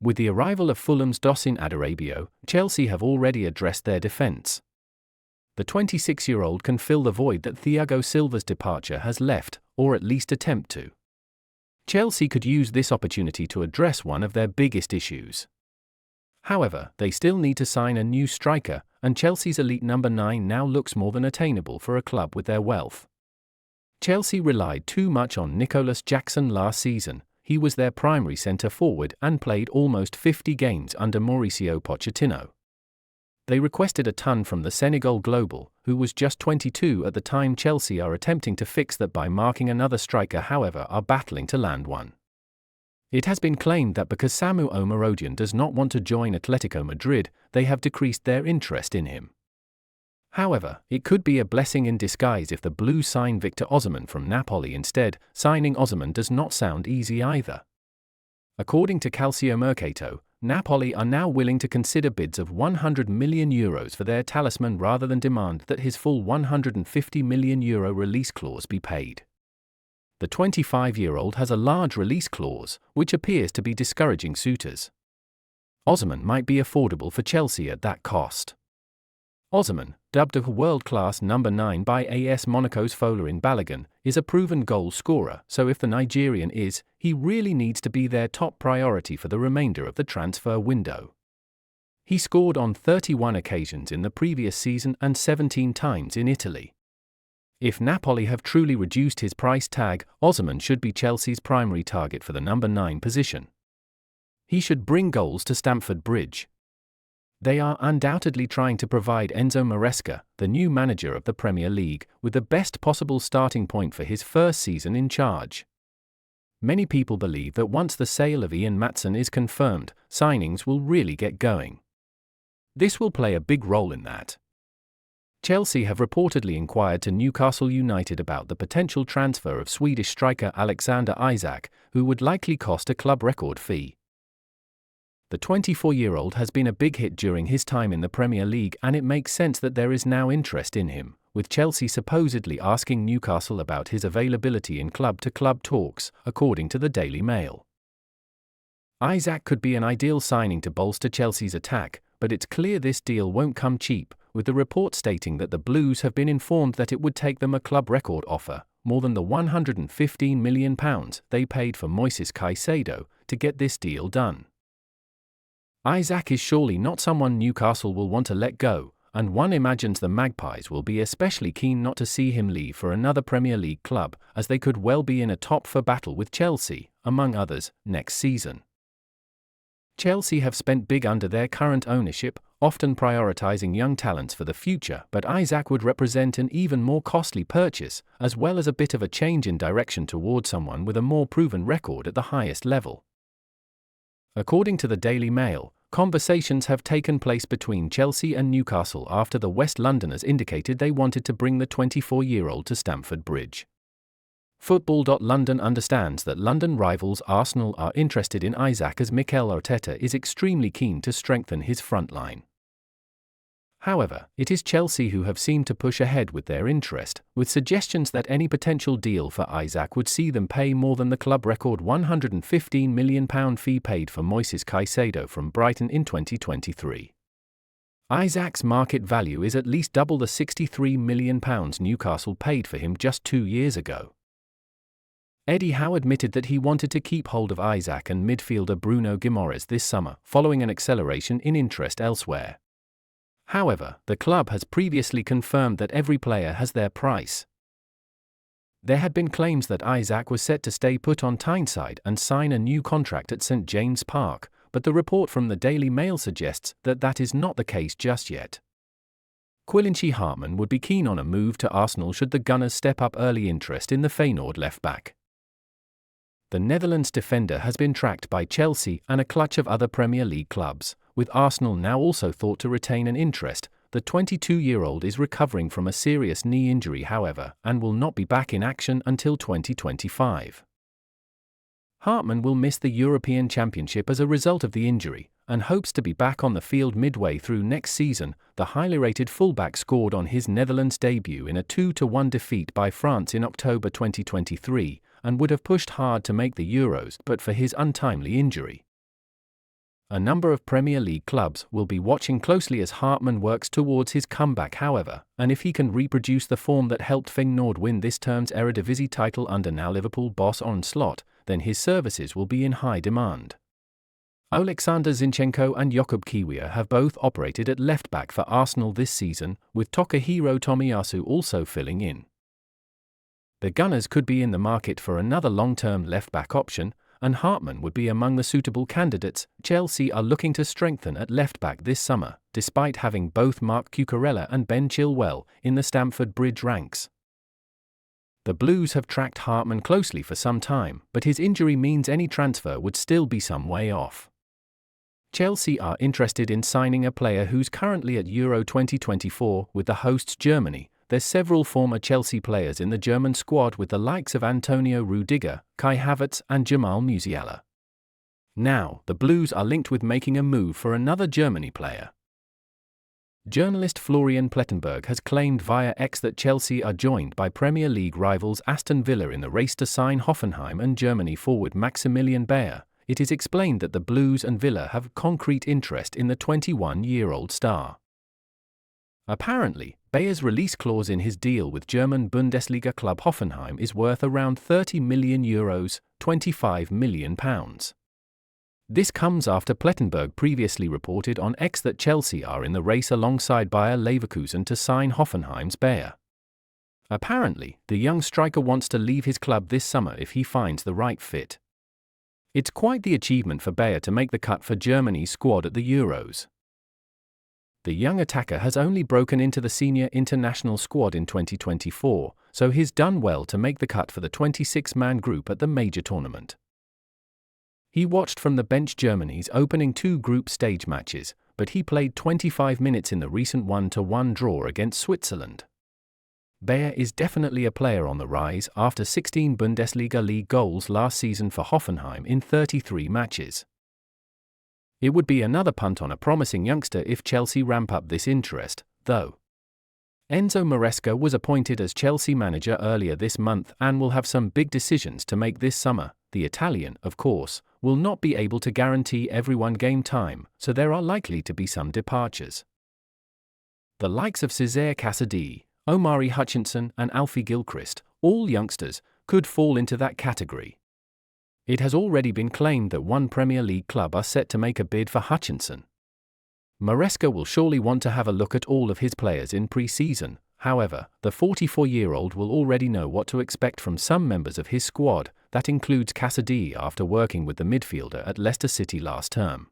With the arrival of Fulham's Dosin Adarabioyo, Chelsea have already addressed their defence. The 26-year-old can fill the void that Thiago Silva's departure has left, or at least attempt to. Chelsea could use this opportunity to address one of their biggest issues. However, they still need to sign a new striker, and Chelsea's elite number 9 now looks more than attainable for a club with their wealth. Chelsea relied too much on Nicolas Jackson last season. He was their primary centre-forward and played almost 50 games under Mauricio Pochettino. They requested a ton from the Senegal global, who was just 22 at the time. Chelsea are attempting to fix that by marking another striker, however are battling to land one. It has been claimed that because Samu Omarodian does not want to join Atletico Madrid, they have decreased their interest in him. However, it could be a blessing in disguise if the Blues sign Victor Osimhen from Napoli instead. Signing Osimhen does not sound easy either. According to Calciomercato, Napoli are now willing to consider bids of €100 million for their talisman rather than demand that his full €150 million release clause be paid. The 25-year-old has a large release clause, which appears to be discouraging suitors. Osimhen might be affordable for Chelsea at that cost. Osimhen, dubbed a world-class number 9 by AS Monaco's Folarin Balogun, is a proven goal scorer, so if the Nigerian is, he really needs to be their top priority for the remainder of the transfer window. He scored on 31 occasions in the previous season and 17 times in Italy. If Napoli have truly reduced his price tag, Osimhen should be Chelsea's primary target for the number 9 position. He should bring goals to Stamford Bridge. They are undoubtedly trying to provide Enzo Maresca, the new manager of the Premier League, with the best possible starting point for his first season in charge. Many people believe that once the sale of Ian Maatsen is confirmed, signings will really get going. This will play a big role in that. Chelsea have reportedly inquired to Newcastle United about the potential transfer of Swedish striker Alexander Isak, who would likely cost a club record fee. The 24-year-old has been a big hit during his time in the Premier League, and it makes sense that there is now interest in him, with Chelsea supposedly asking Newcastle about his availability in club-to-club talks, according to the Daily Mail. Isak could be an ideal signing to bolster Chelsea's attack, but it's clear this deal won't come cheap, with the report stating that the Blues have been informed that it would take them a club record offer, more than the £115 million they paid for Moises Caicedo, to get this deal done. Isak is surely not someone Newcastle will want to let go, and one imagines the Magpies will be especially keen not to see him leave for another Premier League club, as they could well be in a top-4 battle with Chelsea, among others, next season. Chelsea have spent big under their current ownership, often prioritising young talents for the future, but Isak would represent an even more costly purchase, as well as a bit of a change in direction toward someone with a more proven record at the highest level. According to the Daily Mail, conversations have taken place between Chelsea and Newcastle after the West Londoners indicated they wanted to bring the 24-year-old to Stamford Bridge. Football.London understands that London rivals Arsenal are interested in Isak as Mikel Arteta is extremely keen to strengthen his front line. However, it is Chelsea who have seemed to push ahead with their interest, with suggestions that any potential deal for Isak would see them pay more than the club record £115 million fee paid for Moises Caicedo from Brighton in 2023. Isak's market value is at least double the £63 million Newcastle paid for him just 2 years ago. Eddie Howe admitted that he wanted to keep hold of Isak and midfielder Bruno Guimaraes this summer, following an acceleration in interest elsewhere. However, the club has previously confirmed that every player has their price. There had been claims that Isak was set to stay put on Tyneside and sign a new contract at St James Park, but the report from the Daily Mail suggests that that is not the case just yet. Quillinchi Hartman would be keen on a move to Arsenal should the Gunners step up early interest in the Feyenoord left-back. The Netherlands defender has been tracked by Chelsea and a clutch of other Premier League clubs, with Arsenal now also thought to retain an interest. The 22-year-old is recovering from a serious knee injury, however, and will not be back in action until 2025. Hartman will miss the European Championship as a result of the injury, and hopes to be back on the field midway through next season. The highly rated fullback scored on his Netherlands debut in a 2-1 defeat by France in October 2023, and would have pushed hard to make the Euros but for his untimely injury. A number of Premier League clubs will be watching closely as Hartman works towards his comeback, however, and if he can reproduce the form that helped Feyenoord win this term's Eredivisie title under now Liverpool boss Arne Slot, then his services will be in high demand. Oleksandr Zinchenko and Jakub Kiwior have both operated at left-back for Arsenal this season, with Takahiro Tomiyasu also filling in. The Gunners could be in the market for another long-term left-back option, and Hartman would be among the suitable candidates. Chelsea are looking to strengthen at left-back this summer, despite having both Marc Cucurella and Ben Chilwell in the Stamford Bridge ranks. The Blues have tracked Hartman closely for some time, but his injury means any transfer would still be some way off. Chelsea are interested in signing a player who's currently at Euro 2024 with the hosts Germany. There's several former Chelsea players in the German squad with the likes of Antonio Rudiger, Kai Havertz and Jamal Musiala. Now, the Blues are linked with making a move for another Germany player. Journalist Florian Plettenberg has claimed via X that Chelsea are joined by Premier League rivals Aston Villa in the race to sign Hoffenheim and Germany forward Maximilian Bayer. It is explained that the Blues and Villa have concrete interest in the 21-year-old star. Apparently, Bayer's release clause in his deal with German Bundesliga club Hoffenheim is worth around €30 million, £25 million. This comes after Plettenberg previously reported on X that Chelsea are in the race alongside Bayer Leverkusen to sign Hoffenheim's Bayer. Apparently, the young striker wants to leave his club this summer if he finds the right fit. It's quite the achievement for Bayer to make the cut for Germany's squad at the Euros. The young attacker has only broken into the senior international squad in 2024, so he's done well to make the cut for the 26-man group at the major tournament. He watched from the bench Germany's opening 2 group stage matches, but he played 25 minutes in the recent 1-1 draw against Switzerland. Bayer is definitely a player on the rise after 16 Bundesliga league goals last season for Hoffenheim in 33 matches. It would be another punt on a promising youngster if Chelsea ramp up this interest, though. Enzo Maresca was appointed as Chelsea manager earlier this month and will have some big decisions to make this summer. The Italian, of course, will not be able to guarantee everyone game time, so there are likely to be some departures. The likes of Cesare Casadei, Omari Hutchinson and Alfie Gilchrist, all youngsters, could fall into that category. It has already been claimed that one Premier League club are set to make a bid for Hutchinson. Maresca will surely want to have a look at all of his players in pre-season. However, the 44-year-old will already know what to expect from some members of his squad. That includes Casadei after working with the midfielder at Leicester City last term.